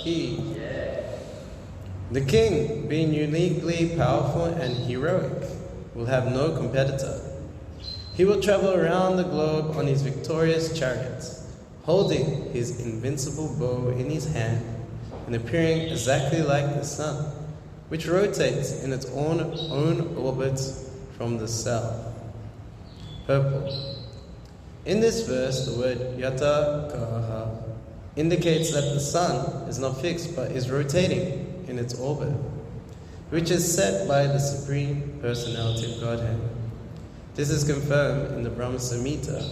Ki. The king, being uniquely powerful and heroic, will have no competitor. He will travel around the globe on his victorious chariot, holding his invincible bow in his hand and appearing exactly like the sun, which rotates in its own orbit from the south. Purport. In this verse, the word yathärkah indicates that the sun is not fixed but is rotating in its orbit, which is set by the Supreme Personality of Godhead. This is confirmed in the Brahma-samhita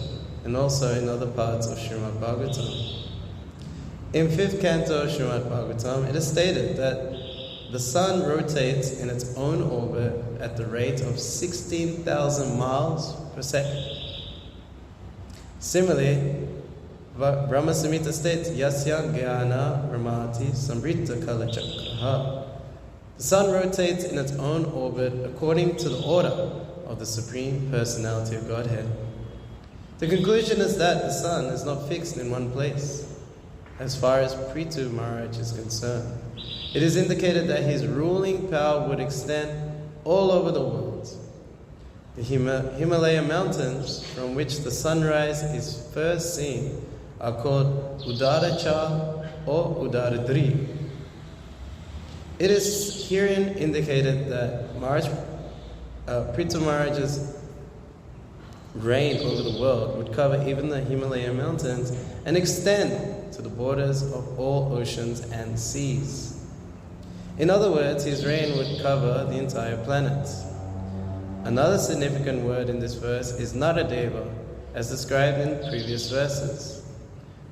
and also in other parts of Srimad-Bhägavatam. In Fifth Canto of Srimad-Bhägavatam, it is stated that the sun rotates in its own orbit at the rate of 16,000 miles per second. Similarly, Brahma-samhita states, yasyäjnayä bhramati sambhåta-käla-cakraù. The sun rotates in its own orbit according to the order of the Supreme Personality of Godhead. The conclusion is that the sun is not fixed in one place. As far as Prthu Mahäräja is concerned, it is indicated that his ruling power would extend all over the world. The Himalaya Mountains, from which the sunrise is first seen, are called udayäcala or udayädri. It is herein indicated that Prthu Mahäräja's reign over the world would cover even the Himalaya Mountains and extend to the borders of all oceans and seas. In other words, his reign would cover the entire planet. Another significant word in this verse is Naradeva, as described in previous verses.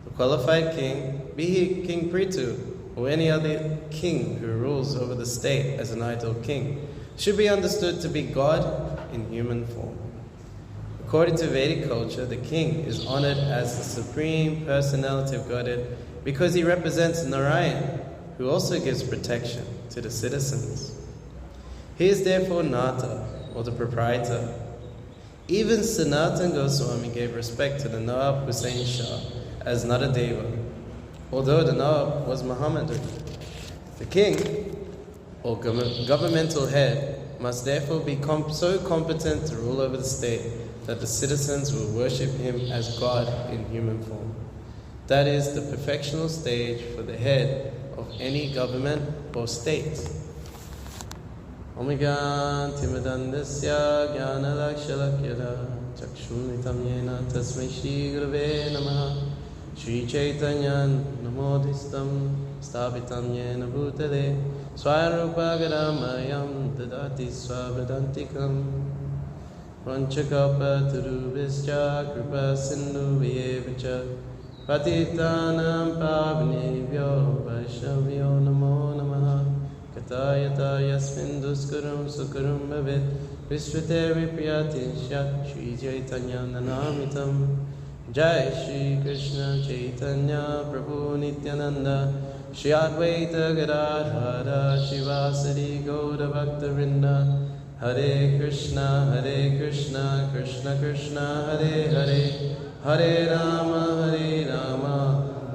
The qualified king, be he King Prthu or any other king who rules over the state as an ideal king, should be understood to be God in human form. According to Vedic culture, the king is honored as the Supreme Personality of Godhead because he represents Narayan, who also gives protection to the citizens. He is therefore Nata, or the proprietor. Even Sanatana Goswami gave respect to the Nawab Hussain Shah as Naradeva, although the Nawab was Mohammedan. The king, or governmental head, must therefore be so competent to rule over the state that the citizens will worship him as God in human form. That is the perfectional stage for the head of any government or state. Omigyan timadandasya jnanalakshalakya chakshunitam yena tasmai shri gurave namaha Shri Chaitanya namodhistam sthapitam yena bhutale swayarupagaramayam dadati swavedantikam Vanchakalpatarubhischa kripa sindhu vyevacha patitanam pavanebhyo vaishnavyo namo namaha Katayata yasmin duskaram sukaram bhavet Vishvate vipriyati shat Shri Chaitanya nanamitam Jai Shri Krishna Chaitanya Prabhu Nityananda Shri Advaita Gadadhara Shivasari Gauda Bhakta-vrinda Hare Krishna Krishna Krishna Hare Hare Hare Rama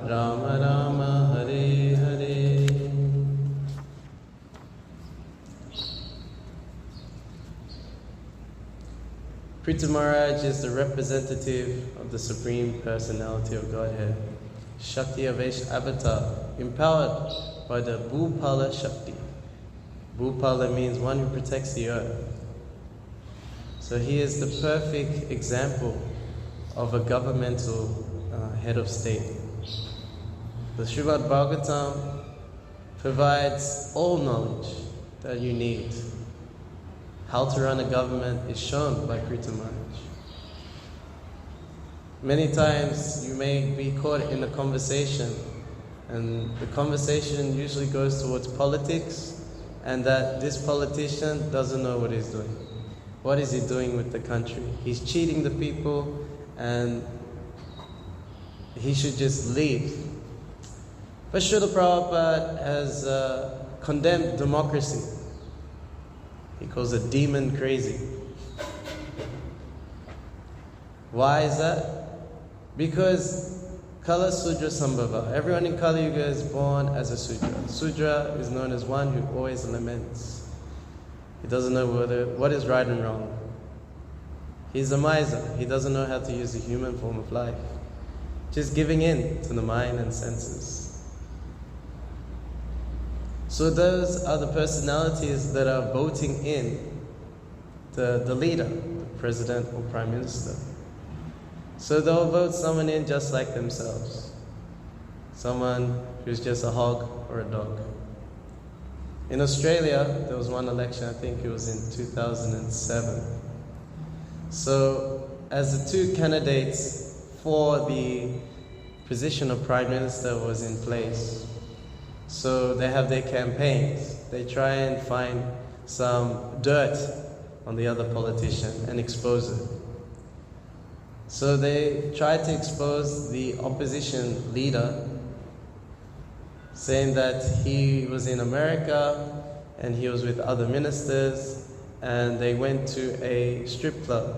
Rama Rama Hare Hare. Prthu Mahäräja is the representative of the Supreme Personality of Godhead, Shakti Avesh Avatar, empowered by the Bhupala Shakti. Bhupala means one who protects the earth. So he is the perfect example of a governmental head of state. The Srimad-Bhägavatam provides all knowledge that you need. How to run a government is shown by Prthu Mahäräja. Many times you may be caught in a conversation, and the conversation usually goes towards politics, and that this politician doesn't know what he's doing. What is he doing with the country? He's cheating the people, and he should just leave. But Srila Prabhupada has condemned democracy. He calls it demon crazy. Why is that? Because Kala Sudra Sambhava. Everyone in Kali Yuga is born as a Sudra. Sudra is known as one who always laments. He doesn't know what is right and wrong. He's a miser. He doesn't know how to use the human form of life. Just giving in to the mind and senses. So those are the personalities that are voting in the leader, the president or prime minister. So they'll vote someone in just like themselves. Someone who's just a hog or a dog. In Australia, there was one election, I think it was in 2007. So as the two candidates for the position of prime minister was in place, so they have their campaigns. They try and find some dirt on the other politician and expose it. So they tried to expose the opposition leader, saying that he was in America and he was with other ministers and they went to a strip club.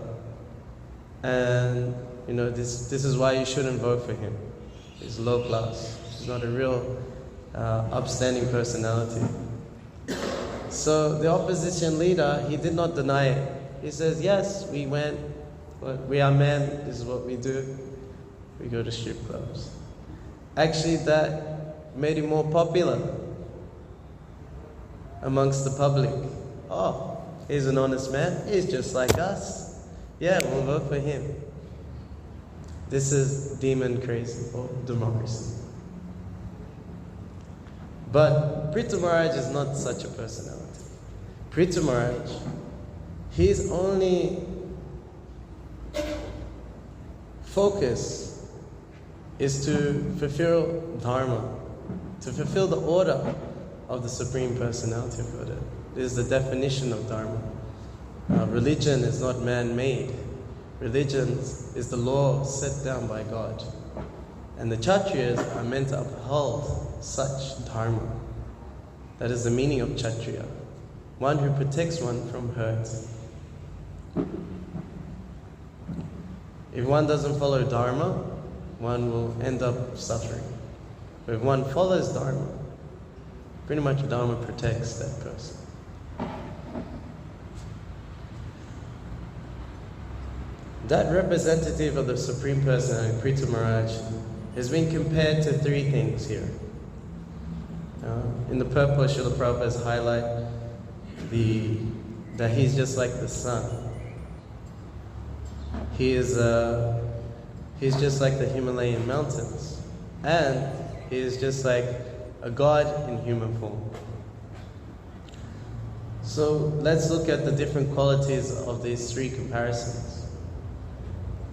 And this is why you shouldn't vote for him. He's low class. He's not a real upstanding personality. So the opposition leader, he did not deny it. He says, yes, we went, but we are men, this is what we do. We go to strip clubs. Actually, that made him more popular amongst the public. Oh, he's an honest man, he's just like us. Yeah, we'll vote for him. This is demon crazy or democracy. But Prthu Mahäräja is not such a personality. Prthu Mahäräja, his only focus is to fulfill Dharma, to fulfill the order of the Supreme Personality of Godhead. This is the definition of Dharma. Religion is not man-made. Religion is the law set down by God. And the Kshatriyas are meant to uphold such Dharma. That is the meaning of Kshatriya. One who protects one from hurt. If one doesn't follow Dharma, one will end up suffering. But if one follows Dharma, pretty much Dharma protects that person. That representative of the Supreme Personality, Prthu Mahäräja, has been compared to three things here. In the purport, Srila Prabhupada has highlighted that he's just like the sun. He's just like the Himalayan Mountains. And he is just like a god in human form. So let's look at the different qualities of these three comparisons.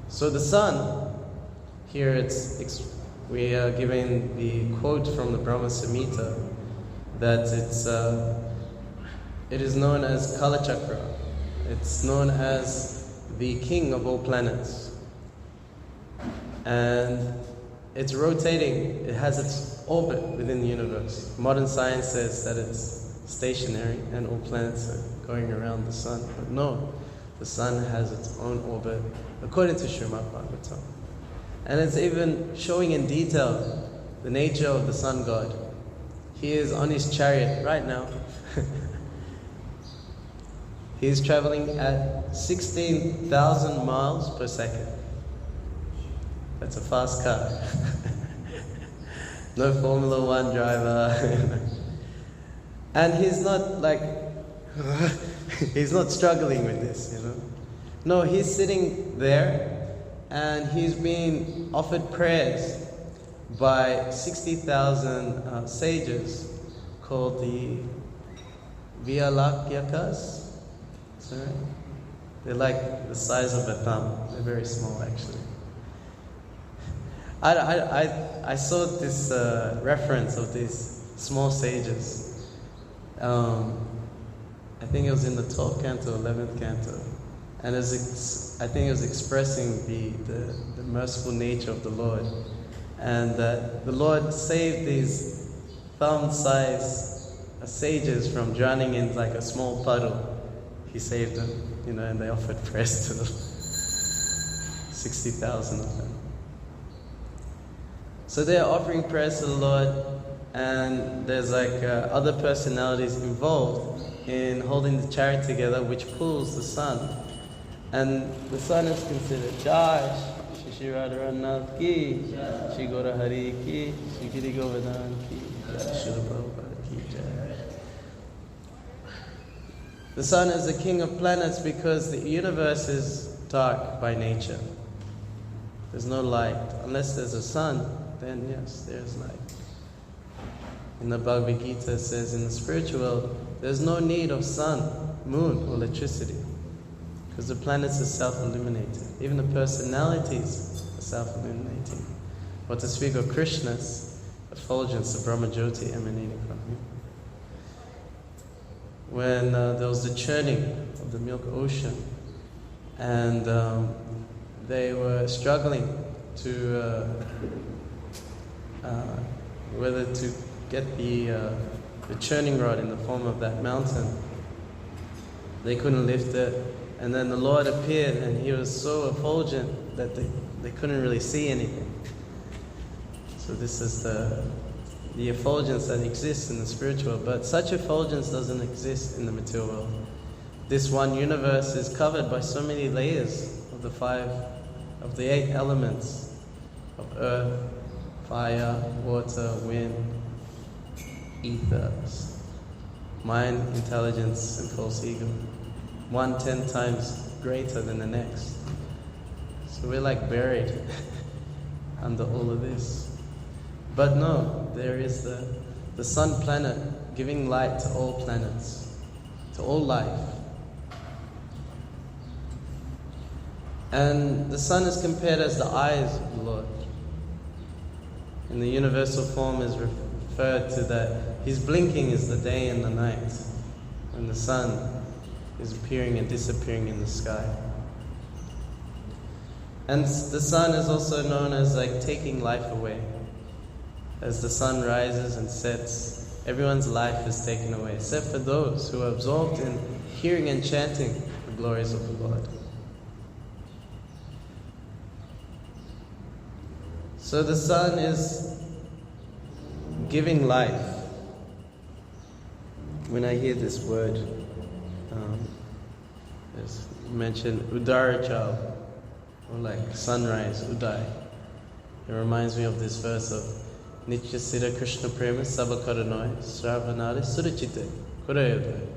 So the sun, here we are given the quote from the Brahma-samhita that it is known as Kala-cakraù. It's known as the king of all planets. And it's rotating, it has its orbit within the universe. Modern science says that it's stationary and all planets are going around the sun. But no, the sun has its own orbit according to Srimad-Bhägavatam. And it's even showing in detail the nature of the sun god. He is on his chariot right now. He is traveling at 16,000 miles per second. That's a fast car. No Formula One driver. And he's not like, he's not struggling with this, No, he's sitting there and he's being offered prayers by 60,000 sages called the yathärkahs. They're like the size of a thumb. They're very small, actually. I saw this reference of these small sages. I think it was in the 12th canto, 11th canto. And I think it was expressing the merciful nature of the Lord. And that the Lord saved these thumb-sized sages from drowning in like a small puddle. He saved them, and they offered prayers to them. 60,000 of them. So they're offering prayers to the Lord, and there's like other personalities involved in holding the chariot together, which pulls the sun. And the sun is considered Jai Shri Radharanath ki, Shri Gora Hari ki, Shri Giri Govardhan ki, Shri Prabhupada ki Jai. The sun is the king of planets because the universe is dark by nature. There's no light. Unless there's a sun, then yes, there's light. In the Bhagavad Gita it says in the spiritual world, there's no need of sun, moon, or electricity, because the planets are self-illuminated. Even the personalities are self-illuminating. Or to speak of Krishna's effulgence, the Brahma-jyoti emanating from him. When there was the churning of the milk ocean, and they were struggling to whether to get the churning rod in the form of that mountain. They couldn't lift it, and then the Lord appeared, and he was so effulgent that they couldn't really see anything. So this is the effulgence that exists in the spiritual world, but such effulgence doesn't exist in the material world. This one universe is covered by so many layers of the 8 elements of earth, fire, water, wind, ether, mind, intelligence, and false ego. One 10 times greater than the next. So we're like buried under all of this. But no, there is the sun planet giving light to all planets, to all life. And the sun is compared as the eyes of the Lord. In the universal form is referred to that his blinking is the day and the night, when the sun is appearing and disappearing in the sky. And the sun is also known as like taking life away. As the sun rises and sets, everyone's life is taken away, except for those who are absorbed in hearing and chanting the glories of the Lord. So the sun is giving life. When I hear this word, it's mentioned udayäcala, or like sunrise, uday. It reminds me of this verse of Nitya Siddha Krishna Prema Sabakaranoi Sravanari Surachite Kurayodaya.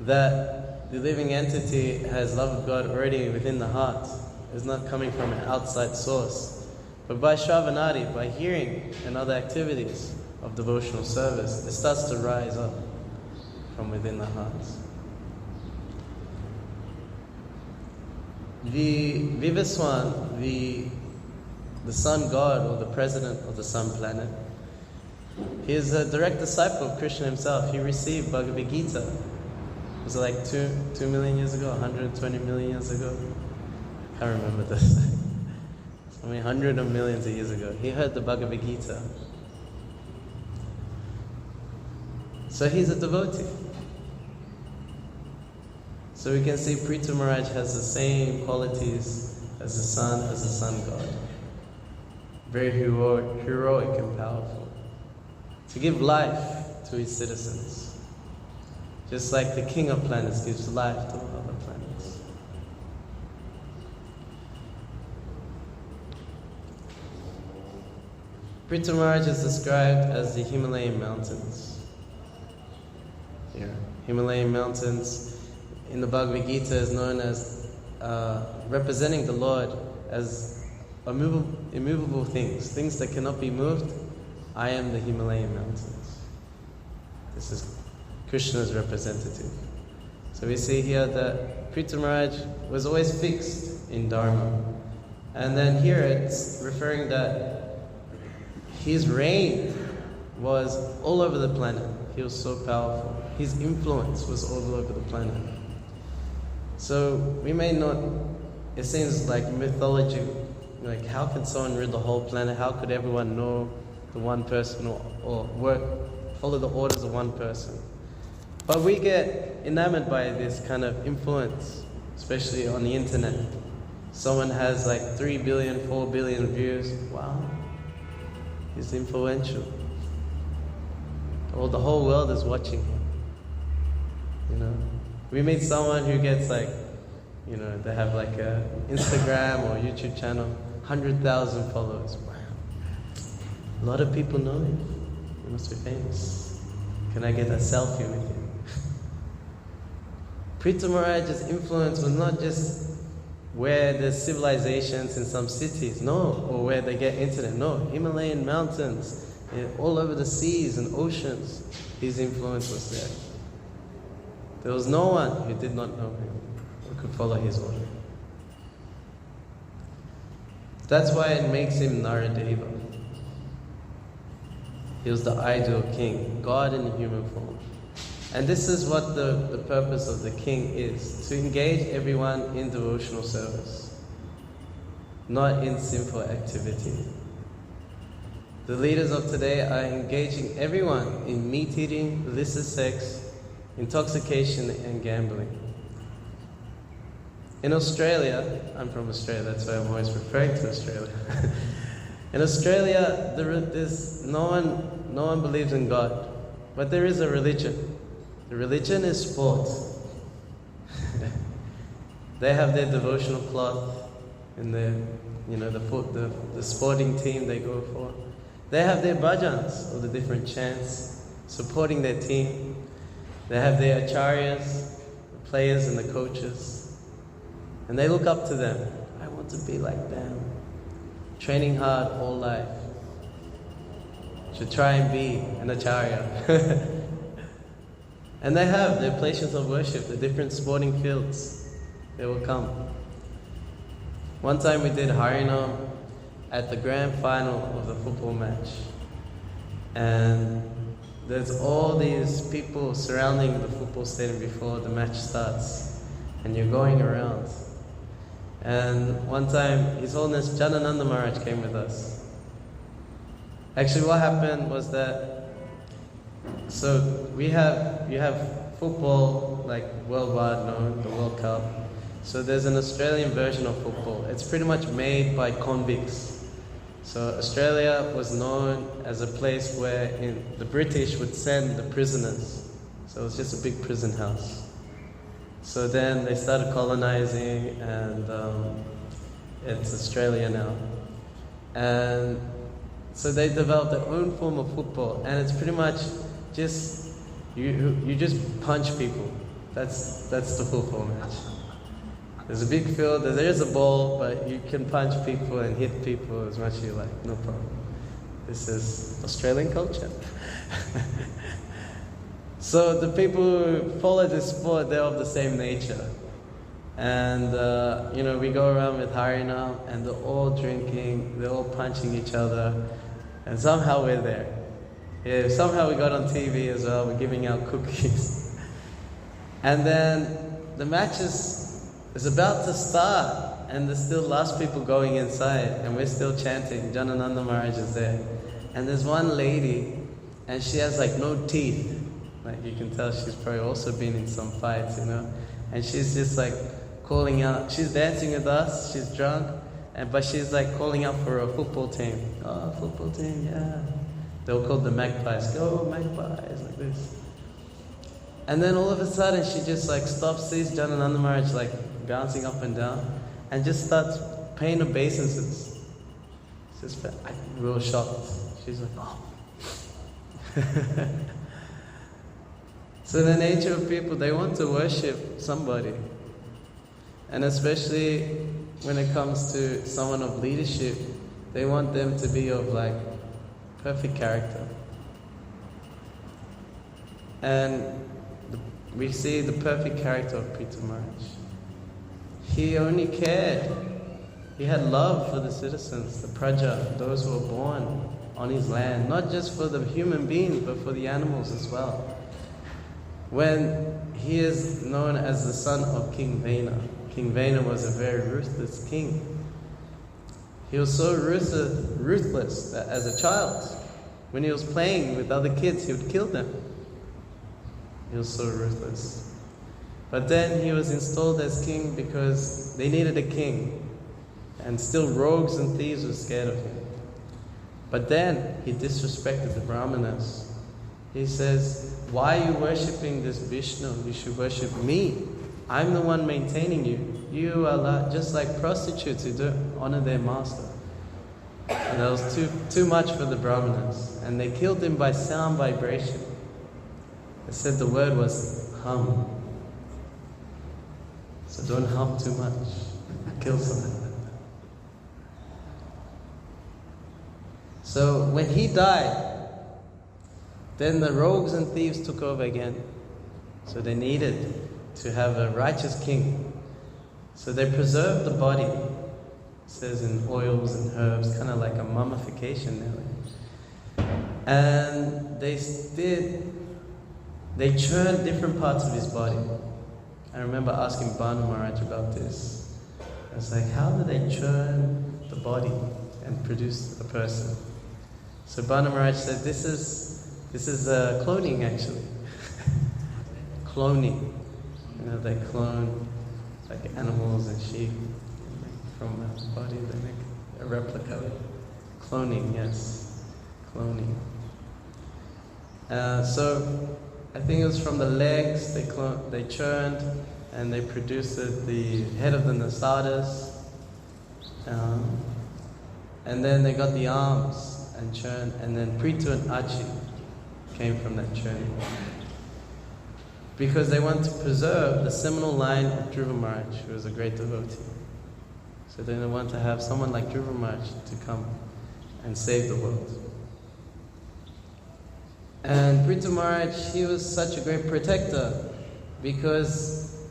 That the living entity has love of God already within the heart. It's not coming from an outside source. But by Shravanari, by hearing and other activities of devotional service, it starts to rise up from within the hearts. The Vivaswan, the sun god, or the president of the sun planet, he is a direct disciple of Krishna himself. He received Bhagavad Gita. Was it like 2 million years ago, 120 million years ago? I can't remember this. I mean, hundreds of millions of years ago. He heard the Bhagavad Gita. So he's a devotee. So we can see Prthu Mahäräja has the same qualities as the sun god. Very heroic and powerful. To give life to his citizens. Just like the king of planets gives life to all other planets. Prthu Mahäräja is described as the Himalaya Mountains. Here, Himalaya Mountains in the Bhagavad Gita is known as representing the Lord as immovable things that cannot be moved. I am the Himalaya Mountains. This is Krishna's representative. So we see here that Prthu Mahäräja was always fixed in Dharma. And then here it's referring that his reign was all over the planet. He was so powerful. His influence was all over the planet. So we may not, it seems like mythology, like how can someone rule the whole planet? How could everyone know the one person or follow the orders of one person? But we get enamored by this kind of influence, especially on the internet. Someone has like 3 billion, 4 billion views. Wow. He's influential. The whole world is watching him. You know, we meet someone who gets like, you know, they have like a Instagram or YouTube channel, 100,000 followers. Wow. A lot of people know him. He must be famous. Can I get a selfie with him? Prthu Mahäräja's influence was not just where there's civilizations in some cities, no, or where they get internet, no. Himalayan Mountains, all over the seas and oceans, his influence was there. There was no one who did not know him or could follow his order. That's why it makes him Naradeva. He was the ideal king, God in human form. And this is what the purpose of the king is, to engage everyone in devotional service, not in sinful activity. The leaders of today are engaging everyone in meat eating, illicit sex, intoxication and gambling. In Australia, I'm from Australia, that's why I'm always referring to Australia. In Australia, there's no one believes in God, but there is a religion. The religion is sport. They have their devotional cloth and their, you know, the sporting team they go for. They have their bhajans, or the different chants, supporting their team. They have their acharyas, the players and the coaches. And they look up to them. I want to be like them. Training hard all life. Should try and be an acharya. And they have their places of worship, the different sporting fields. They will come. One time we did herein at the grand final of the football match. And there's all these people surrounding the football stadium before the match starts. And you're going around. And one time, His Holiness Janananda Maharaj came with us. Actually, what happened was that, so you have football, like worldwide known, the World Cup. So there's an Australian version of football. It's pretty much made by convicts. So Australia was known as a place where the British would send the prisoners. So it was just a big prison house. So then they started colonizing, and it's Australia now. And so they developed their own form of football, and it's pretty much just you just punch people. That's the football match. There's a big field, there is a ball, but you can punch people and hit people as much as you like, no problem. This is Australian culture. So the people who follow this sport, they're of the same nature. And you know, we go around with Harinam, and they're all drinking, they're all punching each other, and somehow we're there. Yeah, somehow we got on TV as well, we're giving out cookies. And then the match is about to start, and there's still last people going inside, and we're still chanting, Janananda Maharaj is there. And there's one lady, and she has like no teeth. Like you can tell she's probably also been in some fights, you know. And she's just like calling out, she's dancing with us, she's drunk, but she's like calling out for a football team. Oh, football team, yeah. They were called the Magpies. Go Magpies, like this. And then all of a sudden she just like stops, sees Janananda Maharaj like bouncing up and down, and just starts paying obeisances. It's just real shocked. She's like, oh. So the nature of people, they want to worship somebody. And especially when it comes to someone of leadership, they want them to be of like perfect character. And we see the perfect character of Prthu Mahäräja. He only cared. He had love for the citizens, the praja, those who were born on his land, not just for the human beings, but for the animals as well. When he is known as the son of King Vena. King Vena was a very ruthless king. He was so ruthless that as a child, when he was playing with other kids, he would kill them. He was so ruthless. But then he was installed as king because they needed a king. And still rogues and thieves were scared of him. But then he disrespected the Brahmanas. He says, why are you worshipping this Vishnu? You should worship me. I'm the one maintaining you. You are just like prostitutes who don't honor their master. And that was too much for the Brahmanas. And they killed him by sound vibration. They said the word was hum. So don't hum too much. Kill someone. So when he died, then the rogues and thieves took over again. So they needed to have a righteous king. So they preserved the body. It says in oils and herbs, kind of like a mummification now. And they churned different parts of his body. I remember asking Prthu Mahäräja about this. I was like, how do they churn the body and produce a person? So Prthu Mahäräja said, this is cloning actually. Cloning. You know, they clone like animals and sheep from a body, they make a replica. Cloning, yes. Cloning. So I think it was from the legs they churned and they produced the head of the Nasadas. And then they got the arms and churned, and then Prthu and Achi came from that churning. Because they want to preserve the seminal line of Dhruva Maharaj, who was a great devotee. So they want to have someone like Dhruva Maharaj to come and save the world. And Prthu Maharaj, he was such a great protector because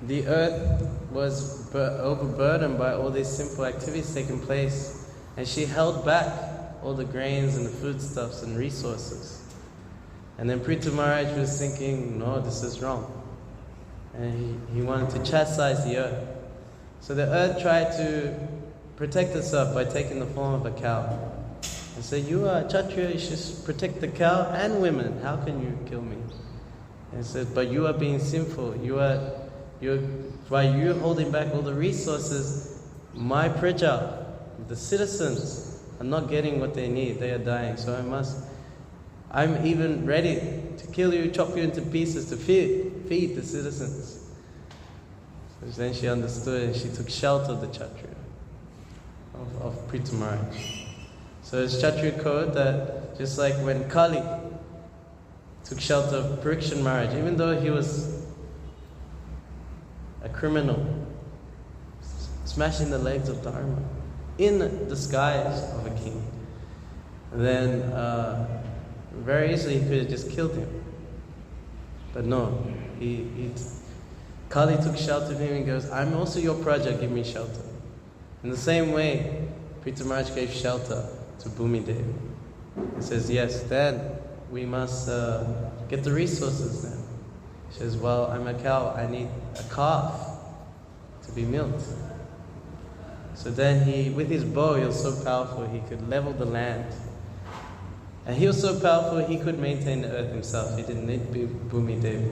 the earth was overburdened by all these sinful activities taking place, and she held back all the grains and the foodstuffs and resources. And then Prthu Maharaj was thinking, no, this is wrong. And he wanted to chastise the earth. So the earth tried to protect itself by taking the form of a cow. And said, you are a Kshatriya, you should protect the cow and women. How can you kill me? And he said, but you are being sinful. By you holding back all the resources, my praja, the citizens, are not getting what they need. They are dying. So I'm even ready to kill you, chop you into pieces to feed the citizens. So then she understood and she took shelter of the Kshatriya, of Prthu Maharaj. So it's Kshatriya code that just like when Kali took shelter of Parikshan Maharaj, even though he was a criminal, smashing the legs of Dharma in the disguise of a king, then very easily he could have just killed him. But no, Kali took shelter of him and goes, I'm also your praja, give me shelter. In the same way, Prthu Maharaj gave shelter to Bhumi Devi. He says, yes, then we must get the resources then. She says, well, I'm a cow, I need a calf to be milked. So then with his bow, he was so powerful, he could level the land. And he was so powerful, he could maintain the earth himself. He didn't need Bhumi Devi.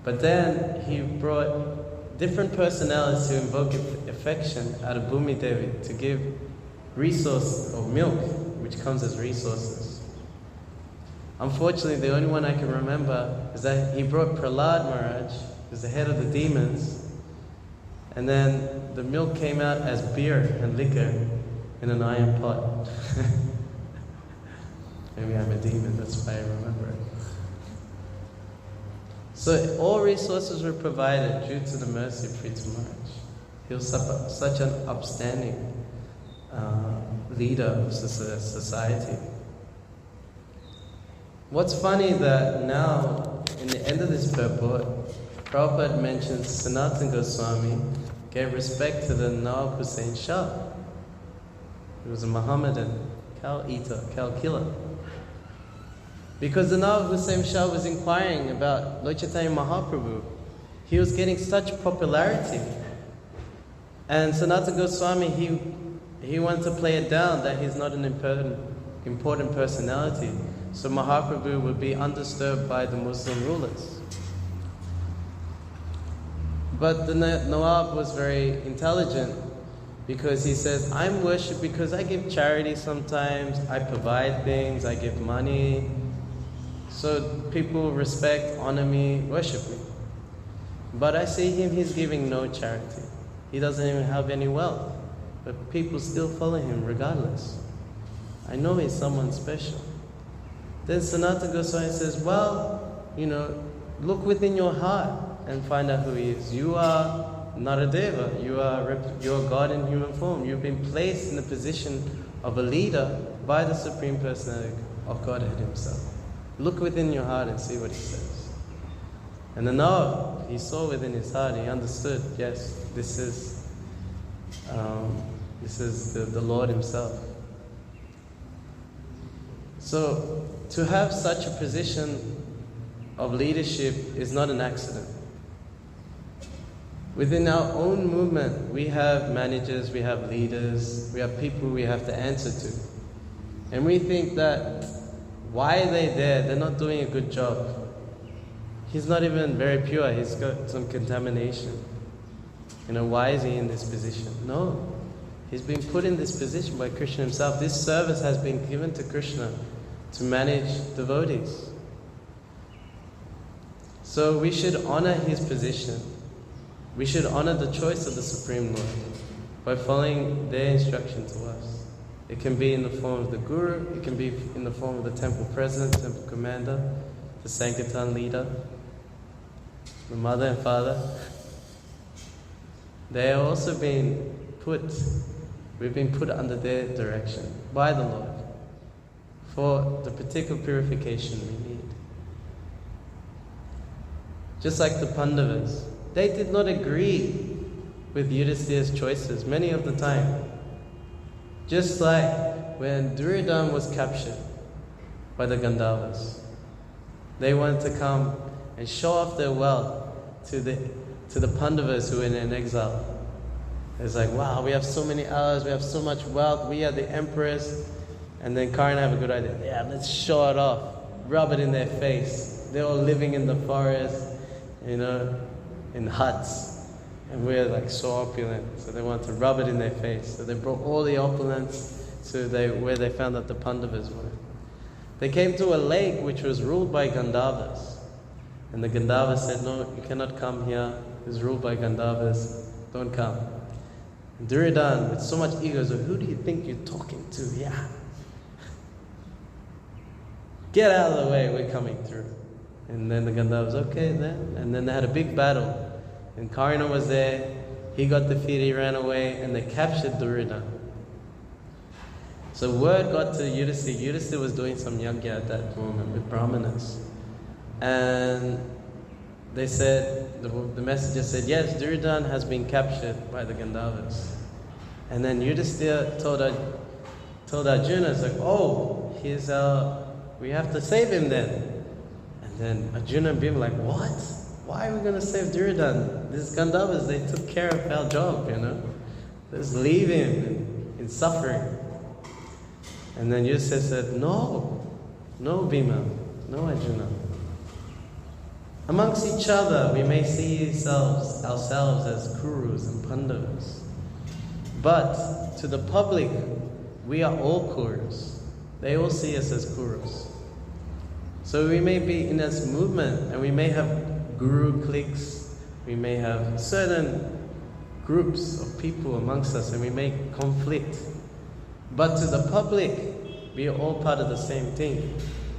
But then he brought different personalities to invoke affection out of Bhumi Devi to give resource or milk, which comes as resources. Unfortunately, the only one I can remember is that he brought Prahlad Maharaj, who's the head of the demons, and then the milk came out as beer and liquor in an iron pot. Maybe I'm a demon, that's why I remember it. So all resources were provided due to the mercy of Prthu Maharaj. He was such an upstanding leader of society. What's funny that now, in the end of this purport, Prabhupada mentions Sanatana Goswami gave respect to the Nawab Hussain Shah. He was a Mohammedan, cow eater, cow killer. Because the Nawab Hussain Shah was inquiring about Lord Chaitanya Mahaprabhu. He was getting such popularity. And Sanatana Goswami, he wanted to play it down that he's not an important personality. So Mahaprabhu would be undisturbed by the Muslim rulers. But the Nawab was very intelligent Because he says, I'm worshipped because I give charity sometimes, I provide things, I give money. So people respect, honor me, worship me. But I see him, he's giving no charity. He doesn't even have any wealth. But people still follow him regardless. I know he's someone special. Then Sanatana Goswami says, well, look within your heart and find out who he is. You are Naradeva, you are God in human form. You've been placed in the position of a leader by the Supreme Personality of Godhead himself. Look within your heart and see what he says. And then now he saw within his heart, he understood, yes, this is the Lord himself. So to have such a position of leadership is not an accident. Within our own movement, we have managers, we have leaders, we have people we have to answer to. And we think that, why are they there? They're not doing a good job. He's not even very pure, he's got some contamination. Why is he in this position? No, he's been put in this position by Krishna himself. This service has been given to Krishna to manage devotees. So we should honor his position. We should honor the choice of the Supreme Lord by following their instruction to us. It can be in the form of the Guru, it can be in the form of the temple president, temple commander, the Sankirtan leader, the mother and father. They are also we've been put under their direction by the Lord for the particular purification we need. Just like the Pandavas, they did not agree with Yudhishthira's choices many of the time. Just like when Durban was captured by the Gandharvas, they wanted to come and show off their wealth to the Pandavas who were in exile. It's like, wow, we have so many hours, we have so much wealth, we are the emperors. And then Karna have a good idea. Yeah, let's show it off, rub it in their face. They're all living in the forest, in huts, and we're like so opulent, so they want to rub it in their face. So they brought all the opulence to where they found that the Pandavas were. They came to a lake which was ruled by Gandharvas, and the Gandharvas said, no, you cannot come here, it's ruled by Gandharvas, don't come. And Durban, with so much ego, said, who do you think you're talking to? Yeah. Get out of the way, we're coming through. And then the Gandharvas, okay then. And then they had a big battle. And Karna was there, he got defeated, he ran away, and they captured Durban. So word got to Yudhishthira. Yudhishthira was doing some yajna at that moment with Brahmanas. And they said, the messenger said, yes, Durban has been captured by the Gandharvas. And then Yudhishthira told Arjuna, it's like, oh, we have to save him then. And then Arjuna and Bhima like, what? Why are we going to save Durban? These Gandharvas, they took care of our job, Let's leave him in suffering. And then Yudhishthira said, no Bhima, no Arjuna. Amongst each other, we may see ourselves as Kurus and Pandavas. But to the public, we are all Kurus. They all see us as Kurus. So we may be in this movement, and we may have guru cliques, we may have certain groups of people amongst us, and we may conflict. But to the public, we are all part of the same thing.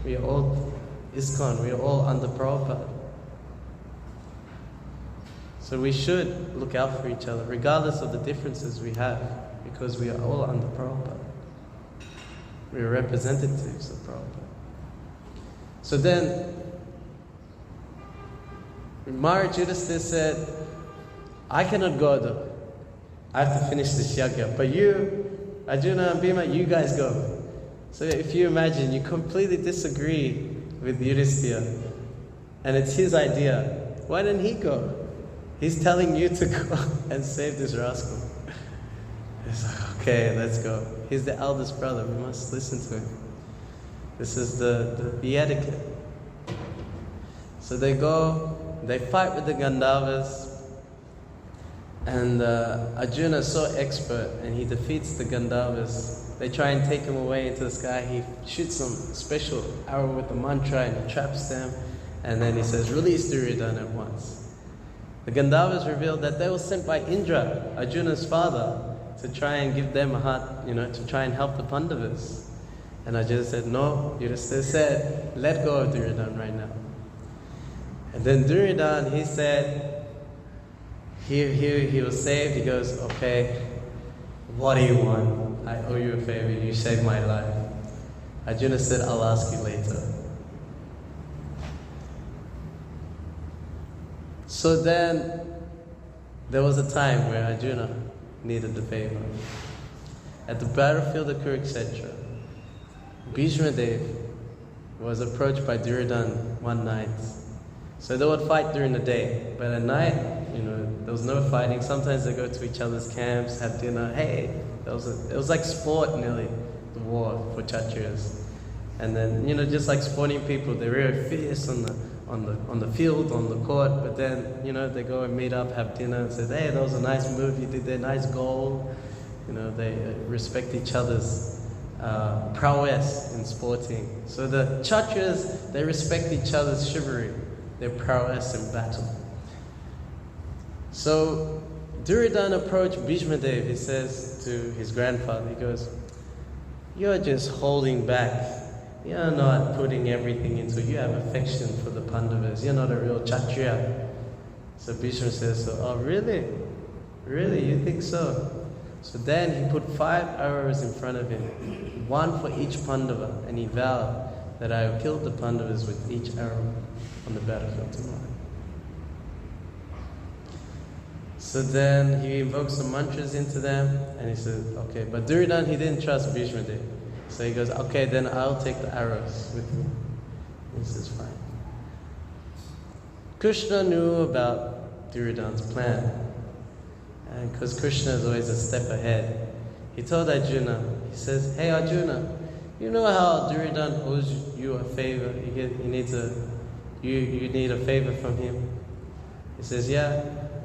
We are all ISKCON, we are all under Prabhupada. So we should look out for each other, regardless of the differences we have, because we are all under Prabhupada. We are representatives of Prabhupada. So then, Maharaj Yudhishthira said, I cannot go though. I have to finish this yajna. But you, Arjuna and Bhima, you guys go. So if you imagine, you completely disagree with Yudhishthira, and it's his idea. Why didn't he go? He's telling you to go and save this rascal. It's like, okay, let's go. He's the eldest brother, we must listen to him. This is the etiquette. So they go, they fight with the Gandharvas, And Arjuna is so expert, and he defeats the Gandharvas. They try and take him away into the sky. He shoots some special arrow with the mantra and he traps them. And then he says, release Duryodhana at once. The Gandharvas revealed that they were sent by Indra, Arjuna's father, to try and give them a heart, to try and help the Pandavas. And Arjuna said, no, Yudhishthira said, let go of Duryodhana right now. And then Duryodhana, he said, he was saved. He goes, okay, what do you want? I owe you a favor. You saved my life. Arjuna said, I'll ask you later. So then, there was a time where Arjuna needed the favor. At the battlefield of Kurukshetra, Bhishma Dev was approached by Duryodhana one night. So they would fight during the day, but at night, there was no fighting. Sometimes they go to each other's camps, have dinner. Hey, it was like sport nearly, the war for Kshatriyas. And then, just like sporting people, they're very fierce on the field, on the court, but then, they go and meet up, have dinner, and say, hey, that was a nice move you did there, nice goal. They respect each other's prowess in sporting. So the Kshatriyas, they respect each other's chivalry, their prowess in battle. So Duryodhana approached Bhishma Dev. He says to his grandfather, he goes, you're just holding back. You're not putting everything into it. You have affection for the Pandavas. You're not a real Kshatriya. So Bhishma says, oh really? Really? You think so? So then he put 5 arrows in front of him, 1 for each Pandava, and he vowed that I will kill the Pandavas with each arrow on the battlefield tomorrow. So then he invokes some mantras into them, and he says, okay, but Duryodhana, he didn't trust Bhishma Dev. So he goes, okay, then I'll take the arrows with me. He says, fine. Krishna knew about Duryodhana's plan. And because Krishna is always a step ahead, he told Arjuna, he says, hey Arjuna, you know how Duryodhana owes you a favor? You need a favor from him. He says, yeah.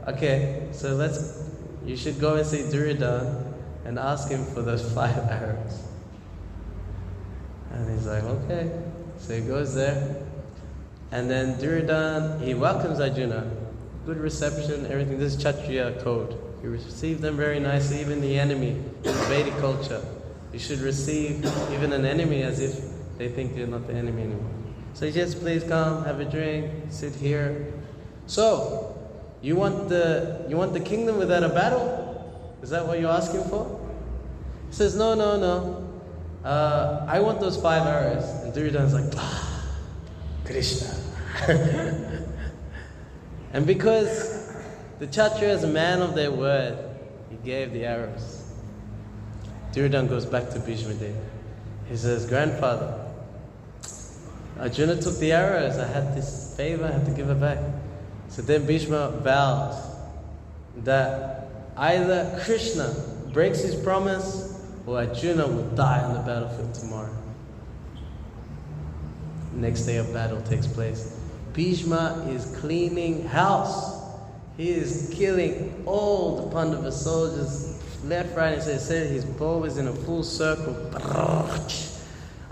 Okay, so you should go and see Duryodhana and ask him for those 5 arrows. And he's like, okay. So he goes there. And then Duryodhana, he welcomes Arjuna. Good reception, everything. This is Kshatriya code. You receive them very nicely, even the enemy. In Vedic culture, you should receive even an enemy as if they think you're not the enemy anymore. So he says, please come, have a drink, sit here. So, you want the kingdom without a battle? Is that what you're asking for? He says, no. I want those 5 arrows. And Duryodhana's like, Krishna. And because the Kshatriya is a man of their word, he gave the arrows. Duryodhana goes back to Bhishma Dev. He says, grandfather, Arjuna took the arrows. I had this favor, I had to give it back. So then Bhishma vowed that either Krishna breaks his promise or Arjuna will die on the battlefield tomorrow. Next day a battle takes place. Bhishma is cleaning house. He is killing all the Pandava soldiers left, right, and said his bow is in a full circle.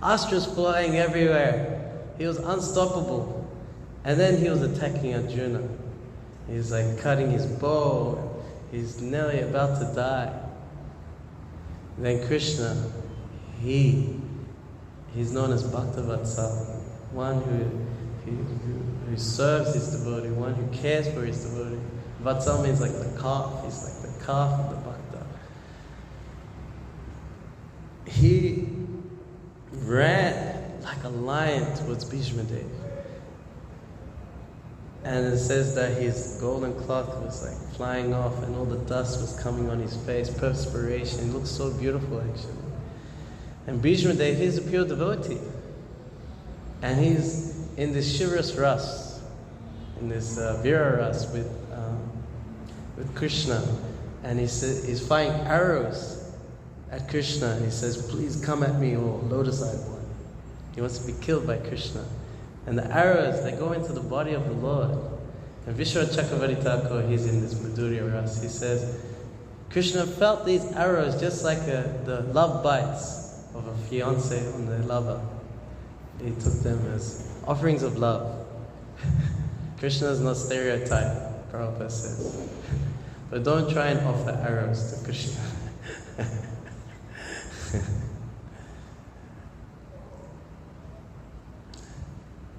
Astras flying everywhere. He was unstoppable. And then he was attacking Arjuna. He's like cutting his bow. He's nearly about to die. And then Krishna, he's known as Bhaktavatsala, one who serves his devotee, one who cares for his devotee. Vatsal means like the calf. He's like the calf of the Bhakta. He ran like a lion towards Bhishma Dev. And it says that his golden cloth was like flying off and all the dust was coming on his face, perspiration. He looked so beautiful actually. And Bhishma Dev, he's a pure devotee. And he's in this chivalrous ras, in this vira ras with Krishna. And he's firing arrows at Krishna. And he says, please come at me, or lotus-eyed one. He wants to be killed by Krishna. And the arrows, they go into the body of the Lord. And Vishwa Chakravarti Thakur, he's in this Madhurya Ras, he says, Krishna felt these arrows just like the love bites of a fiancé on their lover. He took them as offerings of love. Krishna is not stereotype, Prabhupada says. But don't try and offer arrows to Krishna.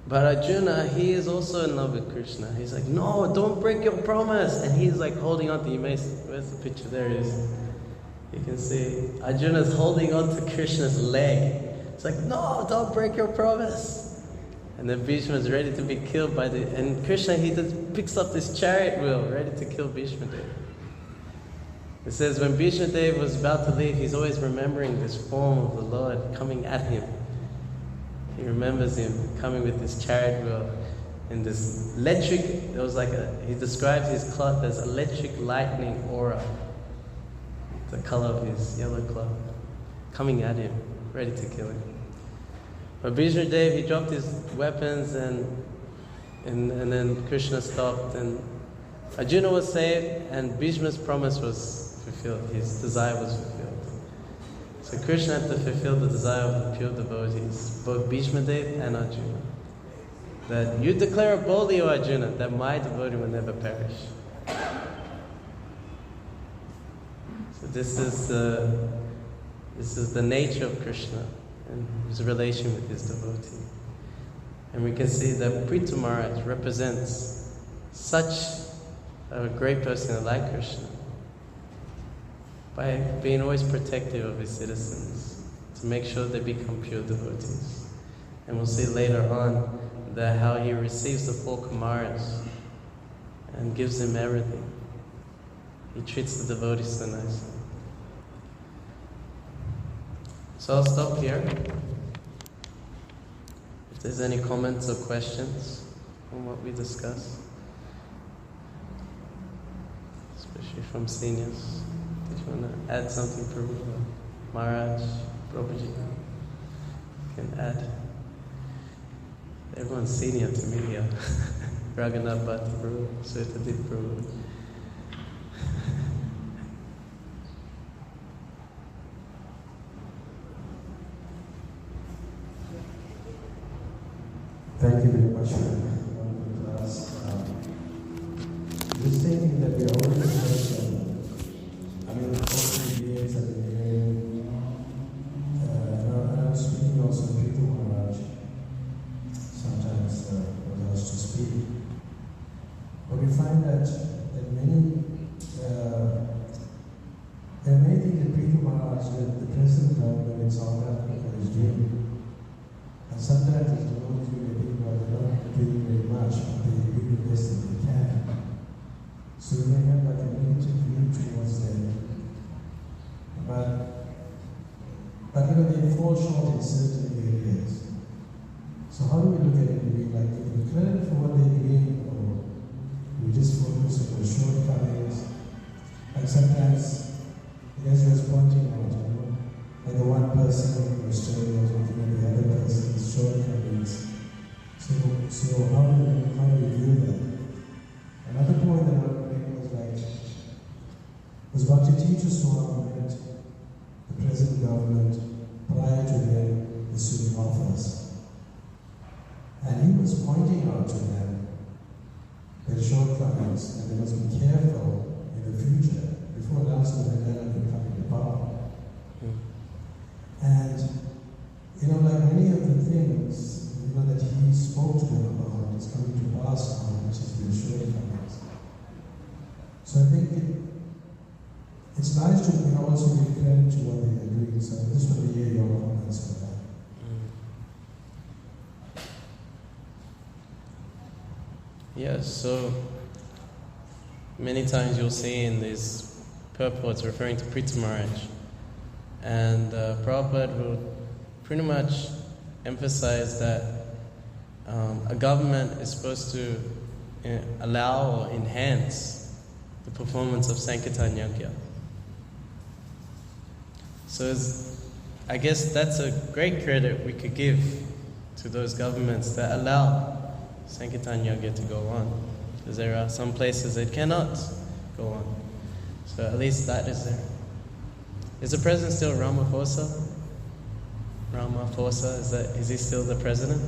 But Arjuna, he is also in love with Krishna. He's like, no, don't break your promise. And he's like holding on to, where's the picture? There it is. You can see Arjuna's holding on to Krishna's leg. It's like, no, don't break your promise. And then Bhishma is ready to be killed and Krishna, he just picks up this chariot wheel, ready to kill Bhishma Dev. It says when Bhishma Dev was about to leave, he's always remembering this form of the Lord coming at him. He remembers him coming with this chariot wheel and this electric, he describes his cloth as electric lightning aura. The color of his yellow cloth, coming at him, ready to kill him. But Bhishma Dev, he dropped his weapons and then Krishna stopped and Arjuna was saved and Bhishma's promise was fulfilled, his desire was fulfilled. So Krishna had to fulfill the desire of the pure devotees, both Bhishma Dev and Arjuna. That you declare boldly, O Arjuna, that my devotee will never perish. So this is the nature of Krishna and his relation with his devotee. And we can see that Prthu Mahäräja represents such a great person like Krishna by being always protective of his citizens to make sure they become pure devotees. And we'll see later on that how he receives the 4 Kumaras and gives them everything. He treats the devotees so nicely. So I'll stop here. If there's any comments or questions on what we discussed, especially from seniors. If you want to add something, Prabhu, Maharaj, Prabhuji, you can add. Everyone's senior to me here. Raghunath Bhatta Prabhu, Sutadeep Prabhu. Thank you very much for the class. Just thinking that we already heard, all the years I've been hearing, and I was speaking also to Prthu Mahäräja, sometimes was asked to speak. But we find that there are many things that Prthu Mahäräja, the present government in South Africa is doing. And sometimes as devotees we may think, well, they're not doing very much, but they do the best that they can. So we may have like a negative view towards them. But they fall short in certain areas. So how do we look at it? Do we like give them credit for what they're doing, or we just focus on the shortcomings? Like sometimes, as you was pointing out, like the one person who was telling us looking at the other person's shortcomings. So how do we view that? Another point that I want to make was Bhakti Teacher Swami met the present government prior to them assuming office. And he was pointing out to them their shortcomings, and they must be careful in the future before Nelson Mandela can come into power. And, like many of the things, that he spoke to them about is coming to pass now, which is their shortcomings. So I think it's nice to also give credit to what they are doing. So I just want to hear your comments on that. Yes, so many times you'll see in these purports referring to Prthu Mahäräja. And Prabhupada will pretty much emphasize that a government is supposed to allow or enhance the performance of Sankirtan Yajna. So I guess that's a great credit we could give to those governments that allow Sankirtan Yajna to go on. because there are some places it cannot go on. So at least that is there. Is the president still Ramaphosa? Ramaphosa, is he still the president?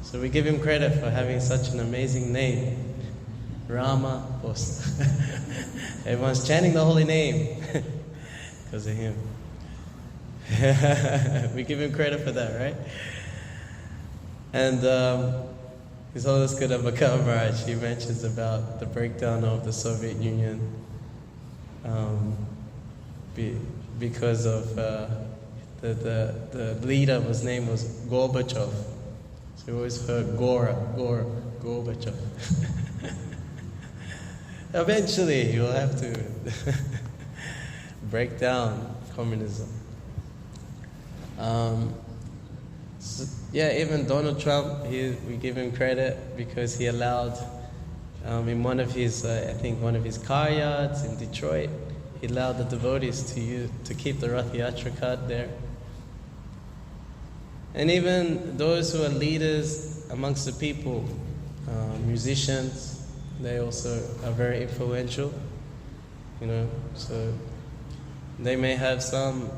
So we give him credit for having such an amazing name, Ramaphosa. Everyone's chanting the holy name because of him. We give him credit for that, right? And His Holiness Kudambaka Maharaj, he mentions about the breakdown of the Soviet Union because of the leader, his name was Gorbachev. So we always heard Gorbachev. Eventually he will have to break down communism. Even Donald Trump, we give him credit because he allowed, in one of his car yards in Detroit, he allowed the devotees to keep the yathärkah there. And even those who are leaders amongst the people, musicians, they also are very influential, so they may have some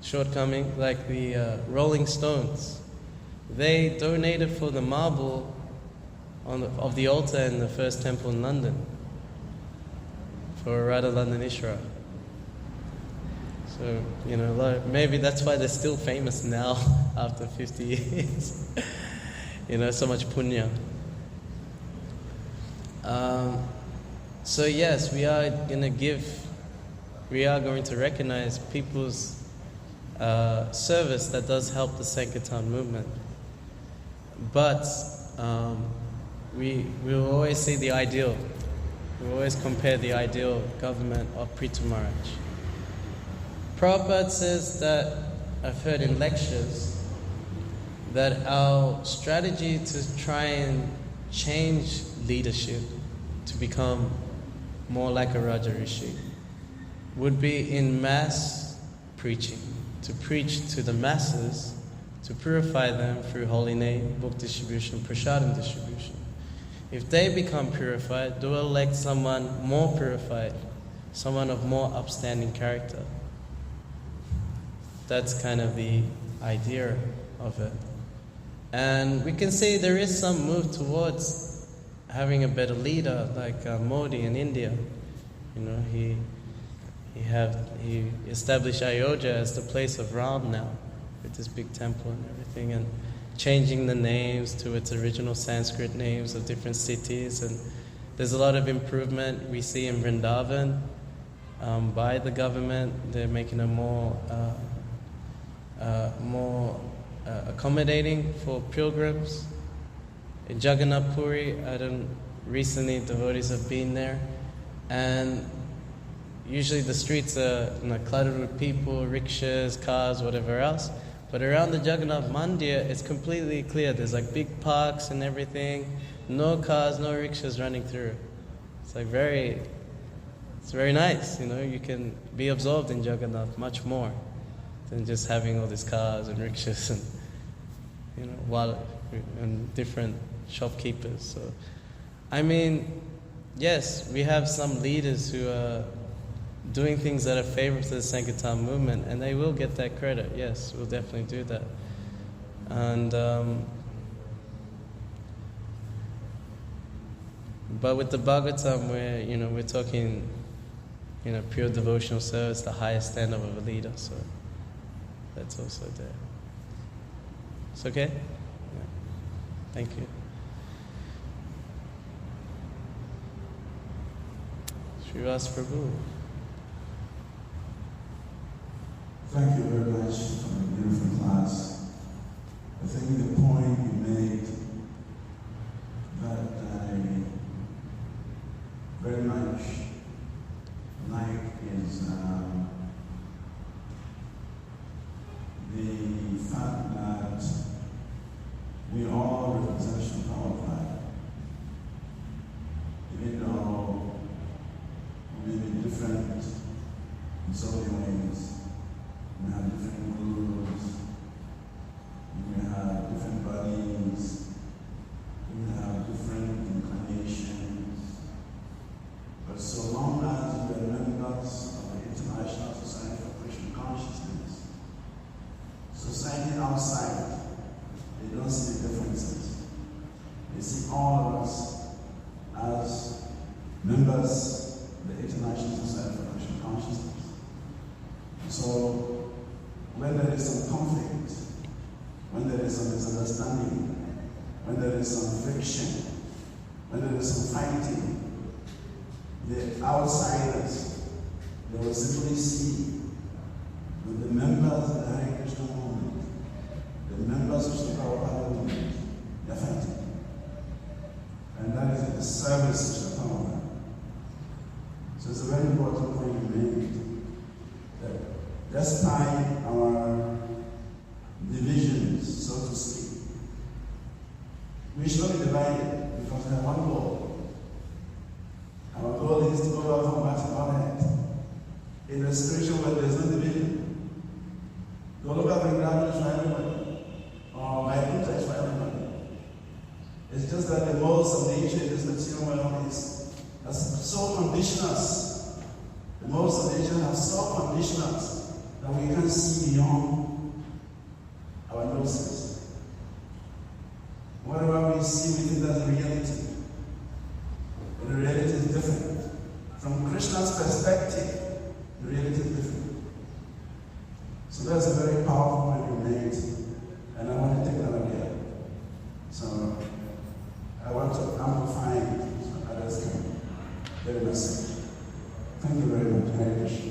shortcoming, like the Rolling Stones. They donated for the marble of the altar in the first temple in London for Radha Londonishwara. So, maybe that's why they're still famous now after 50 years. So much punya. So yes, we are going to recognize people's service that does help the Sankirtan movement. But we will always see the ideal. We always compare the ideal government of Prthu Mahäräja. Prabhupada says that, I've heard in lectures, that our strategy to try and change leadership to become more like a Raja Rishi would be in mass preaching, to preach to the masses, to purify them through holy name, book distribution, prasadam distribution. If they become purified, they will elect someone more purified, someone of more upstanding character. That's kind of the idea of it. And we can see there is some move towards having a better leader, like Modi in India. He established Ayodhya as the place of Ram now, with this big temple and everything, and changing the names to its original Sanskrit names of different cities. And there's a lot of improvement we see in Vrindavan by the government. They're making it more accommodating for pilgrims. In Jagannath Puri, recently devotees have been there, and usually the streets are cluttered with people, rickshaws, cars, whatever else. But around the Jagannath Mandir, it's completely clear. There's big parks and everything. No cars, no rickshaws running through. It's very nice. You can be absorbed in Jagannath much more than just having all these cars and rickshaws and different shopkeepers. So, yes, we have some leaders who are doing things that are favorable to the Sankirtan movement, and they will get that credit. Yes, we'll definitely do that. And but with the Bhagavatam, we're talking, pure devotional service, the highest standard of a leader. So that's also there. It's okay? Yeah. Thank you. Srivas Prabhu. Thank you very much for the beautiful class. I think the point you made that I very much like is the fact that we all represent the power of God. Even though we may be different in so many ways, we have different gurus, we have different bodies, all of us as members of the International Society for Krishna Consciousness. So, when there is some conflict, when there is some misunderstanding, when there is some friction, when there is some fighting, the outsiders, they will simply see that the members of the Hare Krishna movement, the members of the Prabhupada movement, they are fighting. And that is the service of the Prabhupada. So it's a very important point you made, that despite our divisions, so to speak, we should not be divided because we have one goal. Our goal is to go out from back to Godhead. In a spiritual world, there is no division. Goloka Vrindavan is for everybody, or Vaikuntha is for everybody. It's just that the laws of nature in this material world has so conditioned us. The laws of nature have so conditioned us that we can't see beyond our noses. Whatever we see, we think that's the reality. But the reality is different. From Krishna's perspective, the reality is different. So that's a very powerful point you made, and I want to take that again. So I want to amplify it so others can get a message. Thank you very much. Hare Krishna.